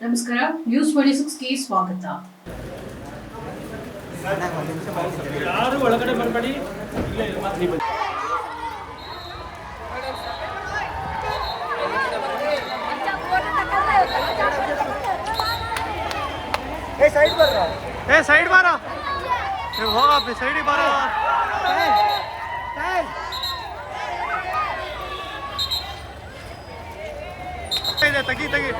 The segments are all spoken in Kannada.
ನಮಸ್ಕಾರ, ನ್ಯೂಸ್ 26ಗೆ ಸ್ವಾಗತ. ಯಾರು ಒಳಗಡೆ ಬರಬೇಡಿ. साइड मारो हो साइड मारो तगी तगी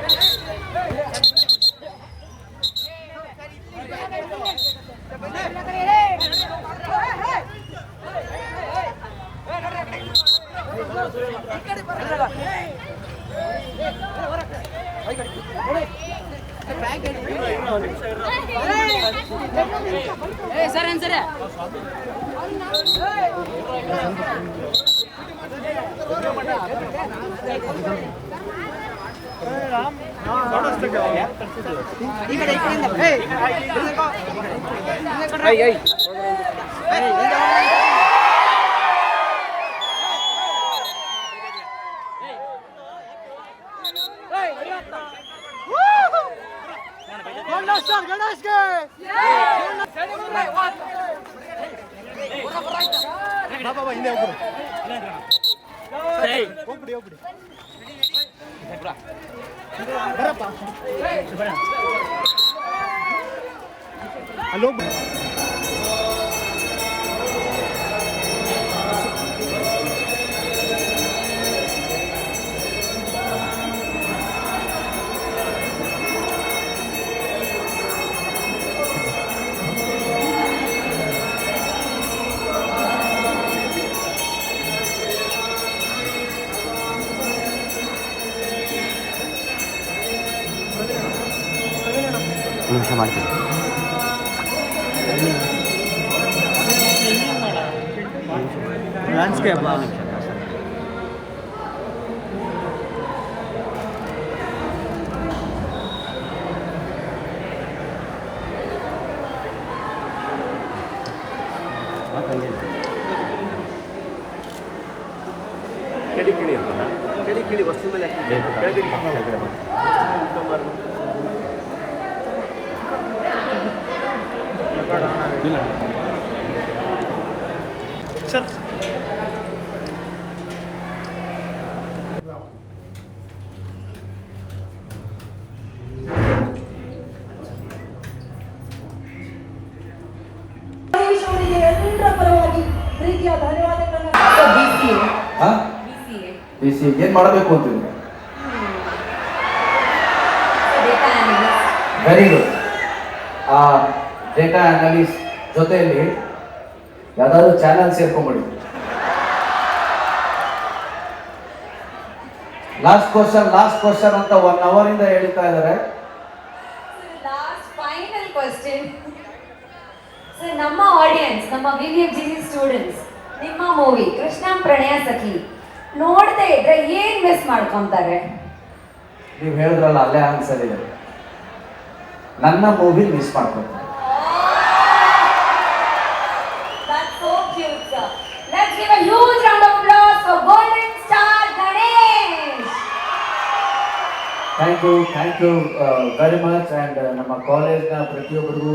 सर आंसर है गणेश के बाबा ಹಿಂದೆ ಹೋಗ್ಬಿಡಿ ಹೋಗ್ಬಿಡಿ ಬರಪ್ಪ ಹಲೋ ನಿಮಿಷ ಮಾಡ್ತೀನಿ. ಲ್ಯಾಂಡ್ಸ್ಕೇಪ್ ಕೇಳಿ ಕೇಳಿ ಅಂತಲ್ಲ ಕೇಳಿ ಕೇಳಿ ವಸ್ತು ಮೇಲೆ ಸರ್ ಎಲ್ಲರ ಪರವಾಗಿ ಪ್ರೀತಿಯ ಧನ್ಯವಾದಗಳನ್ನು. ಬಿಸಿ ಏನ್ ಮಾಡಬೇಕು ಅಂತಿದ್ರು? Very good. ಆ ಡೇಟಾ ಅನಾಲಿಸ್ ಜೊತೆಯಲ್ಲಿ ಯಾವ್ದಾದ್ರು ಚಾನಲ್ ಸೇರ್ಕೊಂಡ್ಬಿಡಿ. ಲಾಸ್ಟ್ ಕ್ವಶನ್ ಅಂತ 1 hour ಇಂದ ಹೇಳ್ತಾ ಇದ್ದಾರೆ. ಲಾಸ್ಟ್ ಫೈನಲ್ ಕ್ವೆಶ್ಚನ್ ಸರ್, ನಮ್ಮ ಆಡಿಯನ್ಸ್, ನಮ್ಮ ವಿವಿಎಫ್ಜಿಸಿ ಸ್ಟೂಡೆಂಟ್ಸ್ ನಿಮ್ಮ ಮೂವಿ ಕೃಷ್ಣ ಪ್ರಣಯ ಸಖಿ ನೋಡದೆ ಇದ್ರೆ ಏನ್ ಮಿಸ್ ಮಾಡ್ಕೊಂತಾರೆ? ನೀವು ಹೇಳಿದ್ರಲ್ಲ, ಅಲ್ಲೇ ಆನ್ಸರ್ ಇದೆ. ನನ್ನ ಮೂವಿ ಮಿಸ್ ಮಾಡ್ಕೊತಾರೆ. That's so cute, sir. Let's give a huge round of applause for Golden Star Ganesh. Thank you very much. And ನಮ್ಮ ಕಾಲೇಜ್ನ ಪ್ರತಿಯೊಬ್ಬರಿಗೂ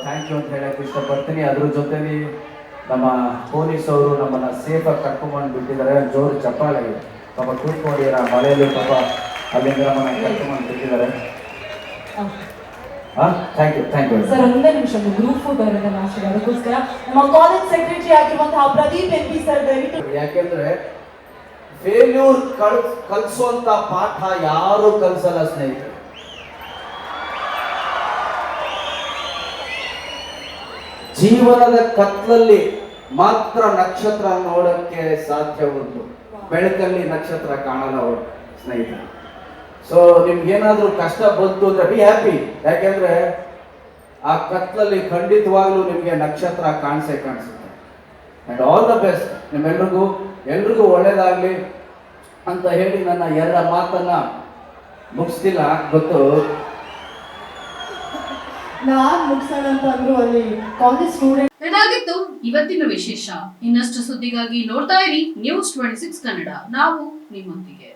ಥ್ಯಾಂಕ್ ಯು ಅಂತ ಹೇಳಕ್ಕೆ ಇಷ್ಟಪಡ್ತೀನಿ. ಅದ್ರ ಜೊತೆಲಿ ನಮ್ಮ ಪೊಲೀಸ್ ಅವರು ನಮ್ಮನ್ನು ಸೇಫಾಗಿ ಕರ್ಕೊಂಡ್ಬಂದು ಬಿಟ್ಟಿದ್ದಾರೆ. ಜೋರು ಚಪ್ಪಾಳೆ ಪಾಪ ಕೂತ್ಕೊಂಡಿರ ಮಳೆಯಲ್ಲಿ ಪಾಪ ಅಲ್ಲಿಂದ ನಮ್ಮನ್ನು ಕರ್ಕೊಂಡ್ಬಂದು ಬಿಟ್ಟಿದ್ದಾರೆ. ಥ್ಯಾಂಕ್ ಯು ಸರ್, ಒಂದೇ ನಿಮಿಷ ಗ್ರೂಪ್ ಫೋಟೋ ಇರೋದ ಲಾಸ್ಟ್, ಅದಕ್ಕೋಸ್ಕರ ನಮ್ಮ ಕಾಲೇಜ್ ಸೆಕ್ರೆಟರಿ ಆಗಿರುವಂತಹ ಪ್ರದೀಪ್ MP ಸರ್ ದಯವಿಟ್ಟು. ಯಾಕೆಂದ್ರೆ ಫೇಲ್ಯೂರ್ ಕಲಿಸುವಂತ ಪಾಠ ಯಾರು ಕಲಿಸಲ್ಲ ಸ್ನೇಹಿತರೆ. ಜೀವನದ ಕತ್ಲಲ್ಲಿ ಮಾತ್ರ ನಕ್ಷತ್ರ ನೋಡಕ್ಕೆ ಸಾಧ್ಯ ಉಂಟು, ಬೆಳಕಲ್ಲಿ ನಕ್ಷತ್ರ ಕಾಣಲ್ಲ ಸ್ನೇಹಿತರೆ. ಸೊ ನಿಮ್ಗೇನಾದ್ರೂ ಕಷ್ಟ ಬಂತು ಅಂದ್ರೆ ಬಿ ಹ್ಯಾಪಿ. ಯಾಕೆಂದ್ರೆ ಆ ಕತ್ಲಲ್ಲಿ ಖಂಡಿತವಾಗ್ಲೂ ನಿಮ್ಗೆ ನಕ್ಷತ್ರ ಕಾಣಿಸುತ್ತೆ. ಅಂಡ್ ಆಲ್ ದ ಬೆಸ್ಟ್ ಎಲ್ರಿಗೂ ಒಳ್ಳೇದಾಗ್ಲಿ ಅಂತ ಹೇಳಿ ನನ್ನ 2 ಮಾತನ್ನ ಮುಗಿಸ್ತಿಲ್ಲ. ಗೊತ್ತು ನಾನ್ ಮುಗಿಸೋಣ ಅಂತ ಅಂದ್ರು ಅಲ್ಲಿ ಕಾಲೇಜ್ ಸ್ಟೂಡೆಂಟ್. ಇದಾಗಿತ್ತು ಇವತ್ತಿನ ವಿಶೇಷ. ಇನ್ನಷ್ಟು ಸುದ್ದಿಗಾಗಿ ನೋಡ್ತಾ ಇರಿ ನ್ಯೂಸ್ 26 ಕನ್ನಡ. ನಾವು ನಿಮ್ಮೊಂದಿಗೆ.